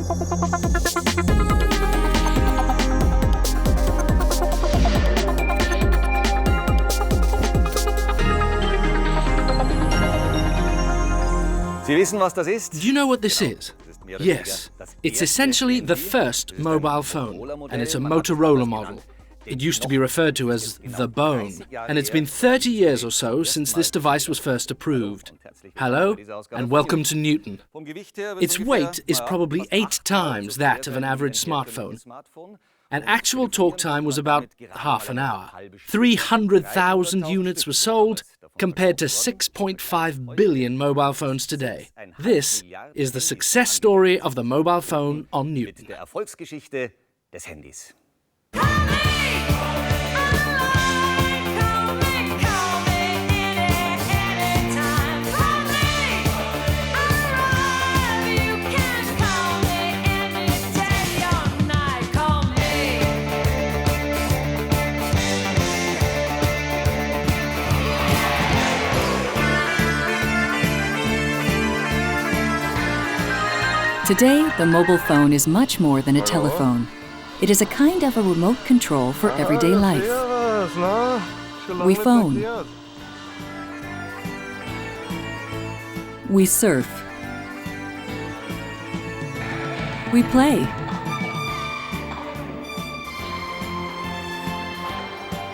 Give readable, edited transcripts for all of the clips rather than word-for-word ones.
Sie wissen, was das ist? Do you know what this is? Yes, it's essentially the first mobile phone, and it's a Motorola model. It used to be referred to as the bone, and it's been 30 years or so since this device was first approved. Hello, and welcome to Newton. Its weight is probably 8 times that of an average smartphone, and actual talk time was about half an hour. 300,000 units were sold, compared to 6.5 billion mobile phones today. This is the success story of the mobile phone on Newton. Der Erfolgsgeschichte des Handys. Today, the mobile phone is much more than a telephone. It is a kind of a remote control for everyday life. We phone. We surf. We play.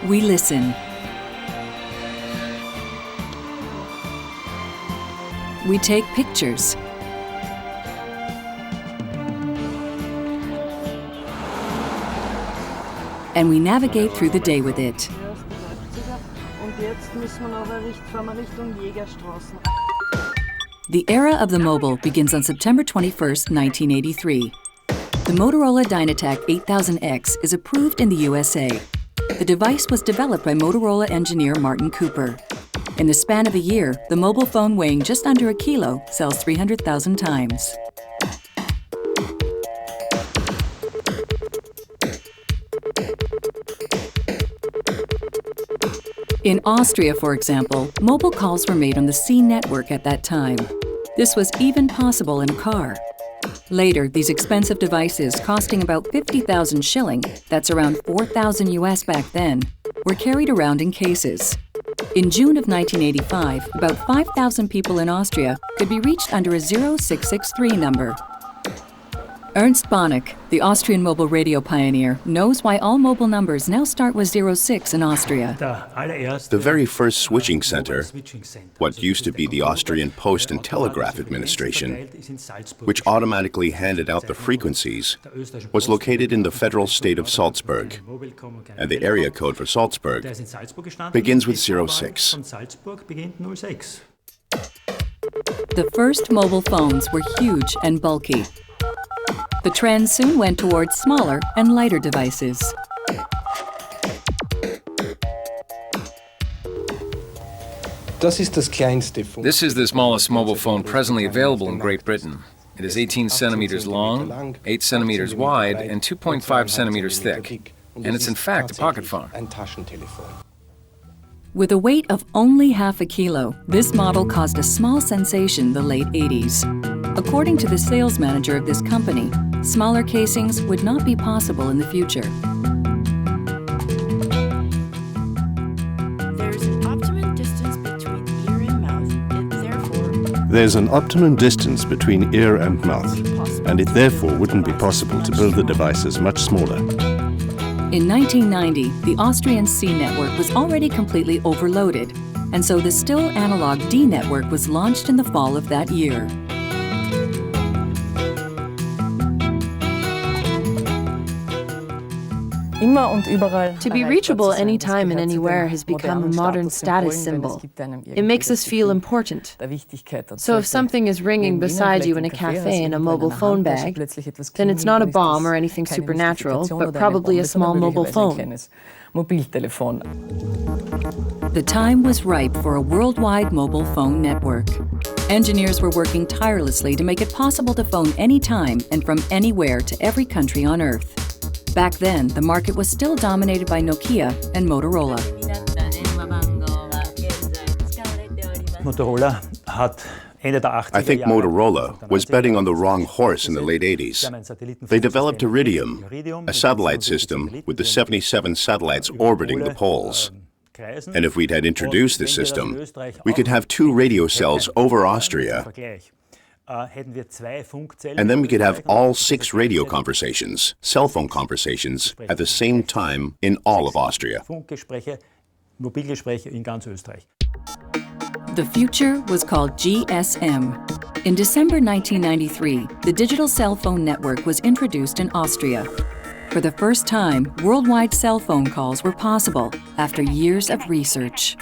We listen. We take pictures. And we navigate through the day with it. The era of the mobile begins on September 21st, 1983. The Motorola Dynatac 8000X is approved in the USA. The device was developed by Motorola engineer Martin Cooper. In the span of a year, the mobile phone weighing just under a kilo sells 300,000 times. In Austria, for example, mobile calls were made on the C network at that time. This was even possible in a car. Later, these expensive devices, costing about 50,000 shilling, that's around 4,000 US back then, were carried around in cases. In June of 1985, about 5,000 people in Austria could be reached under a 0663 number. Ernst Bonnick, the Austrian mobile radio pioneer, knows why all mobile numbers now start with 06 in Austria. The very first switching center, what used to be the Austrian Post and Telegraph Administration, which automatically handed out the frequencies, was located in the federal state of Salzburg, and the area code for Salzburg begins with 06. The first mobile phones were huge and bulky. The trend soon went towards smaller and lighter devices. This is the smallest mobile phone presently available in Great Britain. It is 18 centimeters long, 8 centimeters wide, and 2.5 centimeters thick. And it's in fact a pocket phone. With a weight of only half a kilo, this model caused a small sensation in the late 80s. According to the sales manager of this company, smaller casings would not be possible in the future. There's an optimum distance between ear and mouth, and it therefore wouldn't be possible to build the devices much smaller. In 1990, the Austrian C network was already completely overloaded, and so the still analog D network was launched in the fall of that year. To be reachable anytime and anywhere has become a modern status symbol. It makes us feel important. So if something is ringing beside you in a cafe in a mobile phone bag, then it's not a bomb or anything supernatural, but probably a small mobile phone. The time was ripe for a worldwide mobile phone network. Engineers were working tirelessly to make it possible to phone anytime and from anywhere to every country on Earth. Back then, the market was still dominated by Nokia and Motorola. Motorola hat I think Motorola was betting on the wrong horse in the late 80s. They developed Iridium, a satellite system with the 77 satellites orbiting the poles. And if we'd had introduced this system, we could have 2 radio cells over Austria, and then we could have all 6 radio conversations, cell phone conversations, at the same time in all of Austria. The future was called GSM. In December 1993, the digital cell phone network was introduced in Austria. For the first time, worldwide cell phone calls were possible after years of research.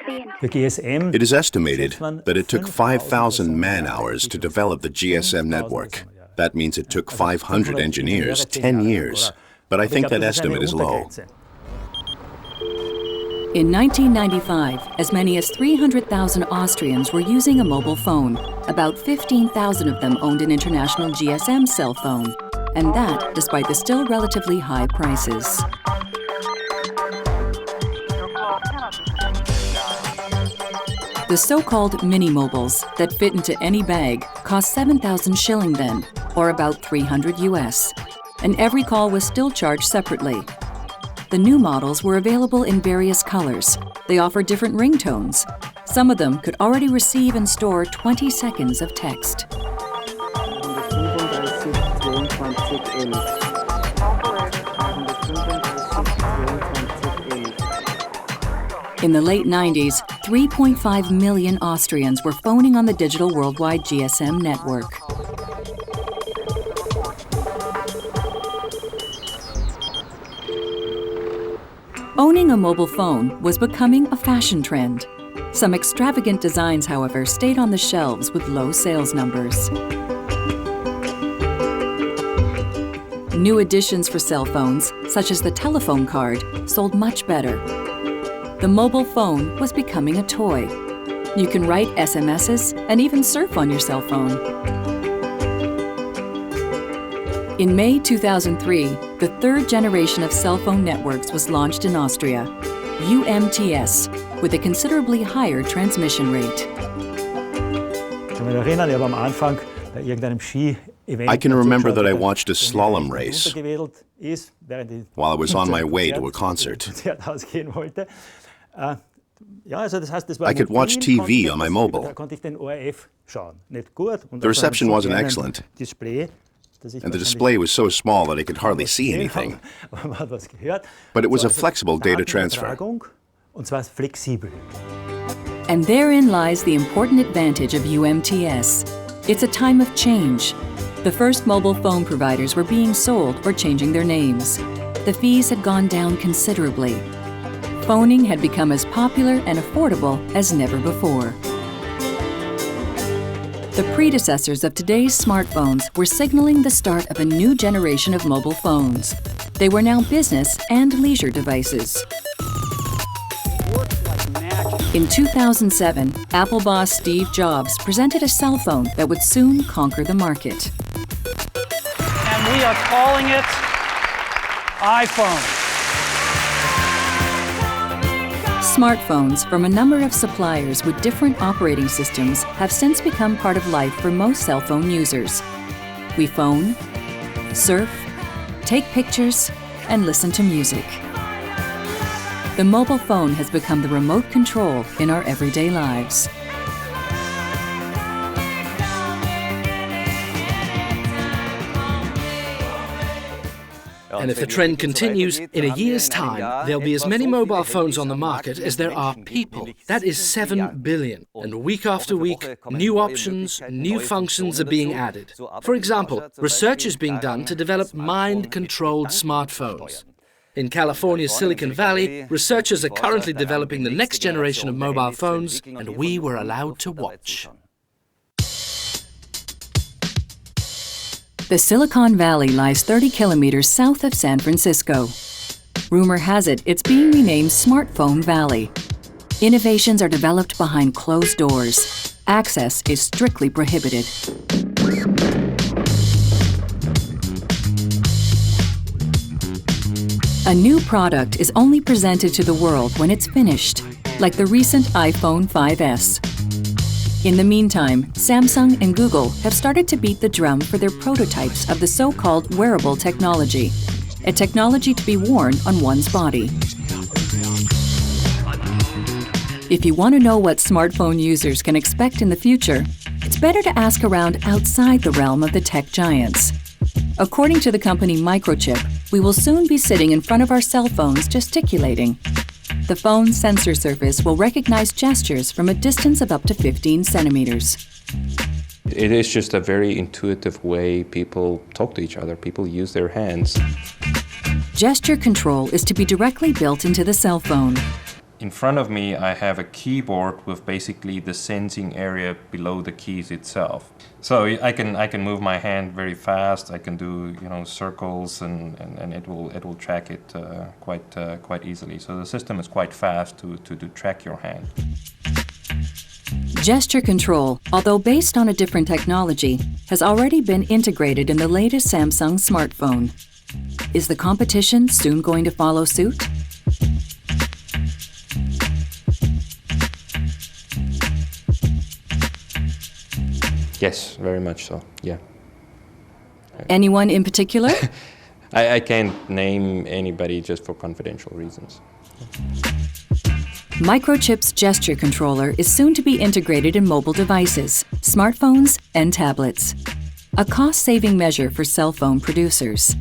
It is estimated that it took 5,000 man-hours to develop the GSM network. That means it took 500 engineers 10 years. But I think that estimate is low. In 1995, as many as 300,000 Austrians were using a mobile phone. About 15,000 of them owned an international GSM cell phone. And that despite the still relatively high prices. The so-called mini-mobiles that fit into any bag cost 7,000 shilling then, or about 300 US. And every call was still charged separately. The new models were available in various colors. They offered different ringtones. Some of them could already receive and store 20 seconds of text. In the late 90s, 3.5 million Austrians were phoning on the digital worldwide GSM network. Owning a mobile phone was becoming a fashion trend. Some extravagant designs, however, stayed on the shelves with low sales numbers. New additions for cell phones, such as the telephone card, sold much better. The mobile phone was becoming a toy. You can write SMSs and even surf on your cell phone. In May 2003, the third generation of cell phone networks was launched in Austria, UMTS, with a considerably higher transmission rate. I can remember that I watched a slalom race while I was on my way to a concert. I could watch TV on my mobile. The reception wasn't excellent, and the display was so small that I could hardly see anything. But it was a flexible data transfer. And therein lies the important advantage of UMTS. It's a time of change. The first mobile phone providers were being sold or changing their names. The fees had gone down considerably. Phoning had become as popular and affordable as never before. The predecessors of today's smartphones were signaling the start of a new generation of mobile phones. They were now business and leisure devices. In 2007, Apple boss Steve Jobs presented a cell phone that would soon conquer the market. And we are calling it iPhone. Smartphones from a number of suppliers with different operating systems have since become part of life for most cell phone users. We phone, surf, take pictures, and listen to music. The mobile phone has become the remote control in our everyday lives. And if the trend continues, in a year's time, there'll be as many mobile phones on the market as there are people. That is 7 billion. And week after week, new options, new functions are being added. For example, research is being done to develop mind-controlled smartphones. In California's Silicon Valley, researchers are currently developing the next generation of mobile phones, and we were allowed to watch. The Silicon Valley lies 30 kilometers south of San Francisco. Rumor has it it's being renamed Smartphone Valley. Innovations are developed behind closed doors. Access is strictly prohibited. A new product is only presented to the world when it's finished, like the recent iPhone 5S. In the meantime, Samsung and Google have started to beat the drum for their prototypes of the so-called wearable technology, a technology to be worn on one's body. If you want to know what smartphone users can expect in the future, it's better to ask around outside the realm of the tech giants. According to the company Microchip, we will soon be sitting in front of our cell phones gesticulating. The phone's sensor surface will recognize gestures from a distance of up to 15 centimeters. It is just a very intuitive way people talk to each other. People use their hands. Gesture control is to be directly built into the cell phone. In front of me, I have a keyboard with basically the sensing area below the keys itself. So I can move my hand very fast. I can do circles, and it will track it quite easily. So the system is quite fast to track your hand. Gesture control, although based on a different technology, has already been integrated in the latest Samsung smartphone. Is the competition soon going to follow suit? Yes, very much so, yeah. Anyone in particular? I can't name anybody just for confidential reasons. Microchip's gesture controller is soon to be integrated in mobile devices, smartphones, and tablets. A cost-saving measure for cell phone producers.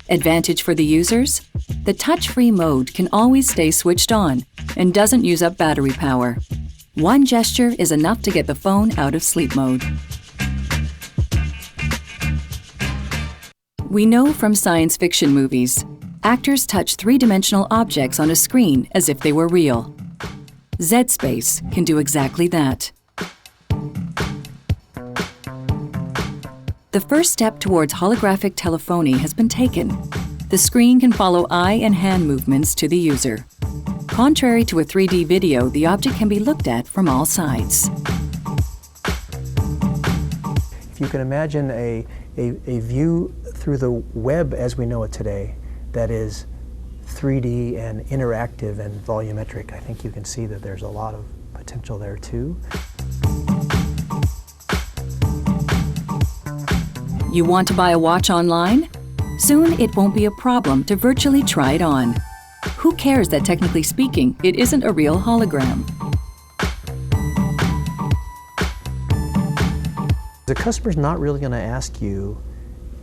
Advantage for the users? The touch-free mode can always stay switched on and doesn't use up battery power. One gesture is enough to get the phone out of sleep mode. We know from science fiction movies, actors touch three-dimensional objects on a screen as if they were real. Z-Space can do exactly that. The first step towards holographic telephony has been taken. The screen can follow eye and hand movements to the user. Contrary to a 3D video, the object can be looked at from all sides. If you can imagine a view through the web as we know it today that is 3D and interactive and volumetric, I think you can see that there's a lot of potential there too. You want to buy a watch online? Soon it won't be a problem to virtually try it on. Who cares that, technically speaking, it isn't a real hologram? The customer's not really going to ask you,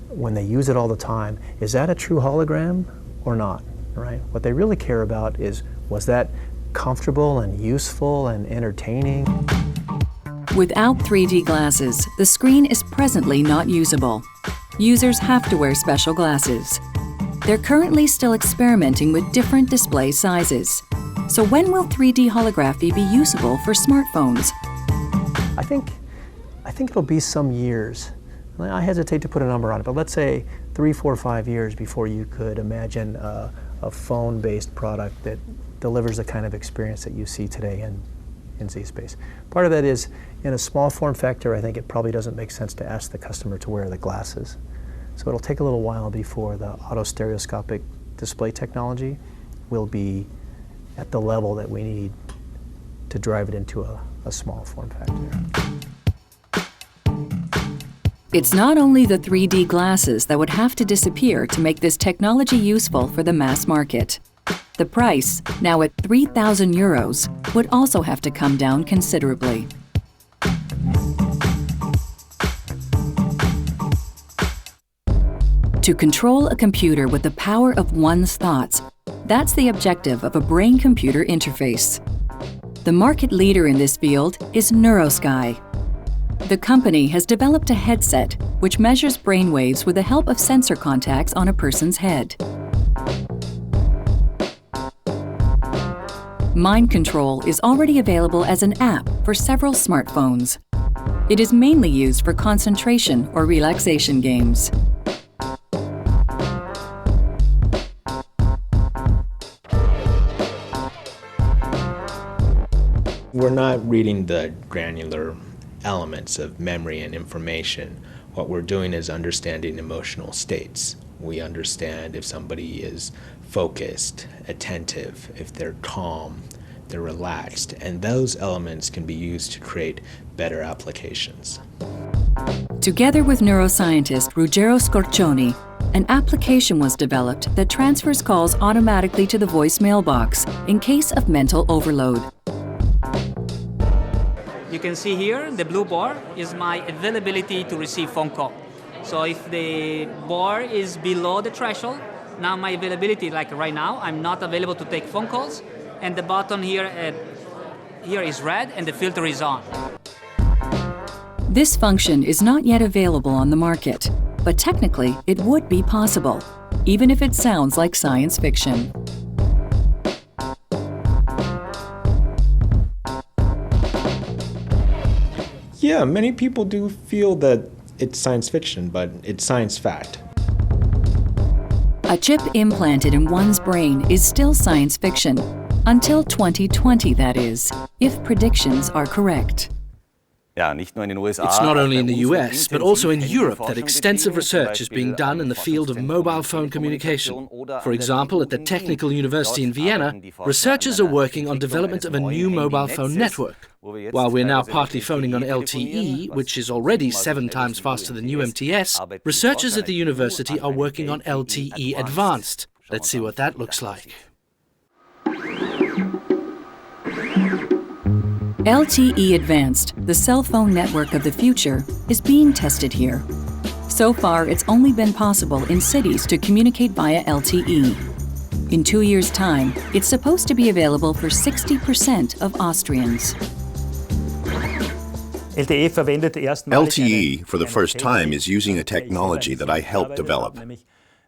when they use it all the time, is that a true hologram or not, right? What they really care about is, was that comfortable and useful and entertaining? Without 3D glasses, the screen is presently not usable. Users have to wear special glasses. They're currently still experimenting with different display sizes. So when will 3D holography be usable for smartphones? I think it'll be some years. I hesitate to put a number on it, but let's say 3, 4, 5 years before you could imagine a phone-based product that delivers the kind of experience that you see today in Z-Space. Part of that is, in a small form factor, I think it probably doesn't make sense to ask the customer to wear the glasses. So it'll take a little while before the autostereoscopic display technology will be at the level that we need to drive it into a small form factor. It's not only the 3D glasses that would have to disappear to make this technology useful for the mass market. The price, now at 3,000 euros, would also have to come down considerably. To control a computer with the power of one's thoughts, that's the objective of a brain-computer interface. The market leader in this field is NeuroSky. The company has developed a headset which measures brainwaves with the help of sensor contacts on a person's head. Mind Control is already available as an app for several smartphones. It is mainly used for concentration or relaxation games. We're not reading the granular elements of memory and information. What we're doing is understanding emotional states. We understand if somebody is focused, attentive, if they're calm, they're relaxed, and those elements can be used to create better applications. Together with neuroscientist Ruggero Scorcioni, an application was developed that transfers calls automatically to the voicemail box in case of mental overload. You can see here, the blue bar is my availability to receive phone call. So if the bar is below the threshold, now my availability, like right now, I'm not available to take phone calls, and the button here is red and the filter is on. This function is not yet available on the market, but technically it would be possible, even if it sounds like science fiction. Yeah, many people do feel that it's science fiction, but it's science fact. A chip implanted in one's brain is still science fiction, until 2020, that is, if predictions are correct. It's not only in the US, but also in Europe that extensive research is being done in the field of mobile phone communication. For example, at the Technical University in Vienna, researchers are working on development of a new mobile phone network. While we're now partly phoning on LTE, which is already 7 times faster than UMTS, researchers at the university are working on LTE Advanced. Let's see what that looks like. LTE Advanced, the cell phone network of the future, is being tested here. So far, it's only been possible in cities to communicate via LTE. In 2 years' time, it's supposed to be available for 60% of Austrians. LTE, for the first time, is using a technology that I helped develop.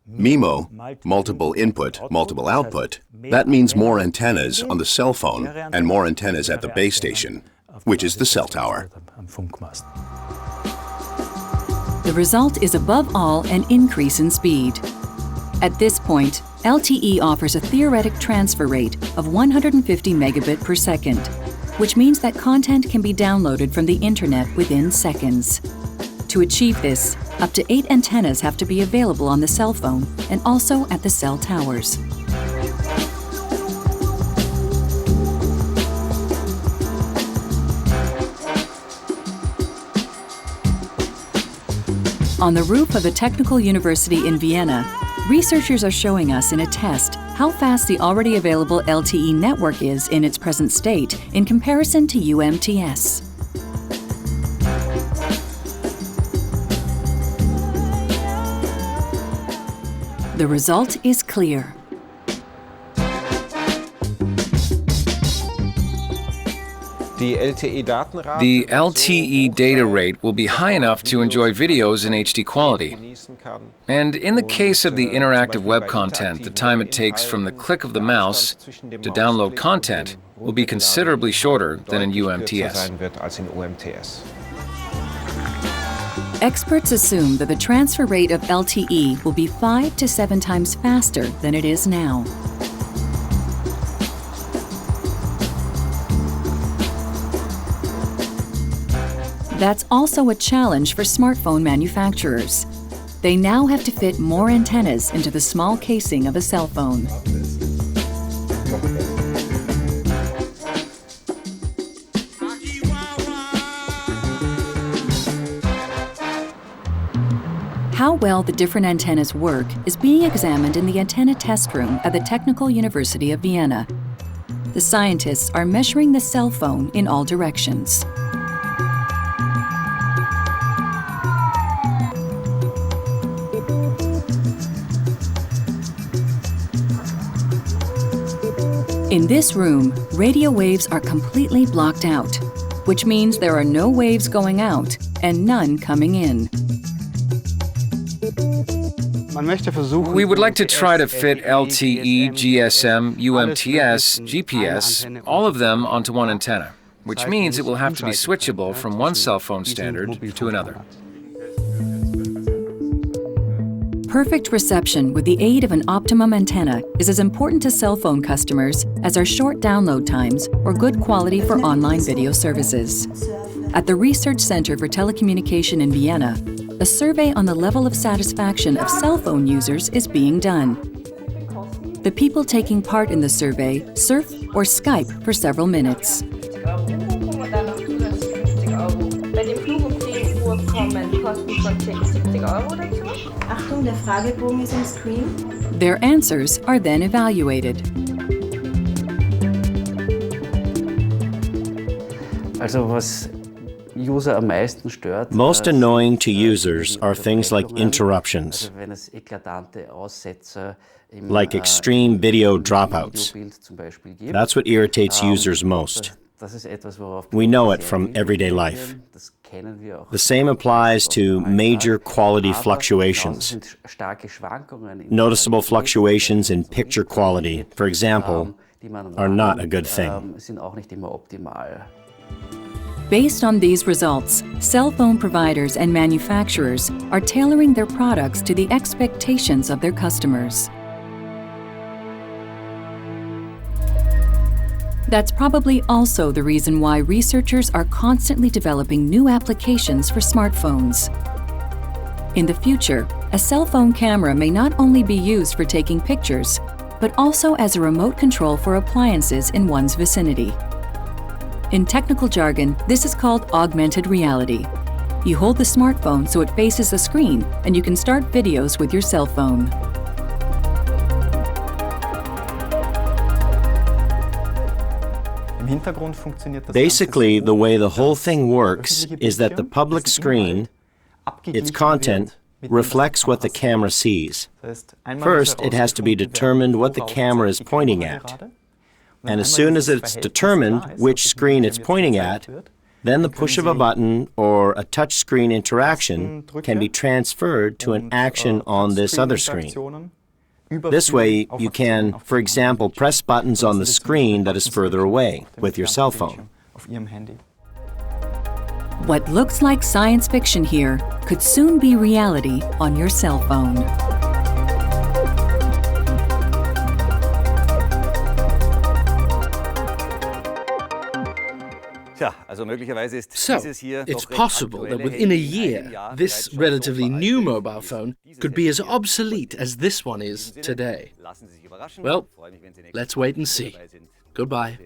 MIMO, multiple input, multiple output, that means more antennas on the cell phone and more antennas at the base station, which is the cell tower. The result is above all an increase in speed. At this point, LTE offers a theoretic transfer rate of 150 megabit per second, which means that content can be downloaded from the internet within seconds. To achieve this, up to 8 antennas have to be available on the cell phone and also at the cell towers. On the roof of the Technical University in Vienna, researchers are showing us in a test how fast the already available LTE network is in its present state in comparison to UMTS. The result is clear. The LTE data rate will be high enough to enjoy videos in HD quality. And in the case of the interactive web content, the time it takes from the click of the mouse to download content will be considerably shorter than in UMTS. Experts assume that the transfer rate of LTE will be 5 to 7 times faster than it is now. That's also a challenge for smartphone manufacturers. They now have to fit more antennas into the small casing of a cell phone. How well the different antennas work is being examined in the antenna test room at the Technical University of Vienna. The scientists are measuring the cell phone in all directions. In this room, radio waves are completely blocked out, which means there are no waves going out and none coming in. We would like to try to fit LTE, GSM, UMTS, GPS, all of them onto one antenna, which means it will have to be switchable from one cell phone standard to another. Perfect reception with the aid of an optimum antenna is as important to cell phone customers as are short download times or good quality for online video services. At the Research Center for Telecommunication in Vienna, a survey on the level of satisfaction of cell phone users is being done. The people taking part in the survey surf or Skype for several minutes. Their answers are then evaluated. Most annoying to users are things like interruptions, like extreme video dropouts. That's what irritates users most. We know it from everyday life. The same applies to major quality fluctuations. Noticeable fluctuations in picture quality, for example, are not a good thing. Based on these results, cell phone providers and manufacturers are tailoring their products to the expectations of their customers. That's probably also the reason why researchers are constantly developing new applications for smartphones. In the future, a cell phone camera may not only be used for taking pictures, but also as a remote control for appliances in one's vicinity. In technical jargon, this is called augmented reality. You hold the smartphone so it faces the screen, and you can start videos with your cell phone. Basically, the way the whole thing works is that the public screen, its content, reflects what the camera sees. First, it has to be determined what the camera is pointing at. And as soon as it's determined which screen it's pointing at, then the push of a button or a touch-screen interaction can be transferred to an action on this other screen. This way, you can, for example, press buttons on the screen that is further away with your cell phone. What looks like science fiction here could soon be reality on your cell phone. So, it's possible that within a year, this relatively new mobile phone could be as obsolete as this one is today. Well, let's wait and see. Goodbye.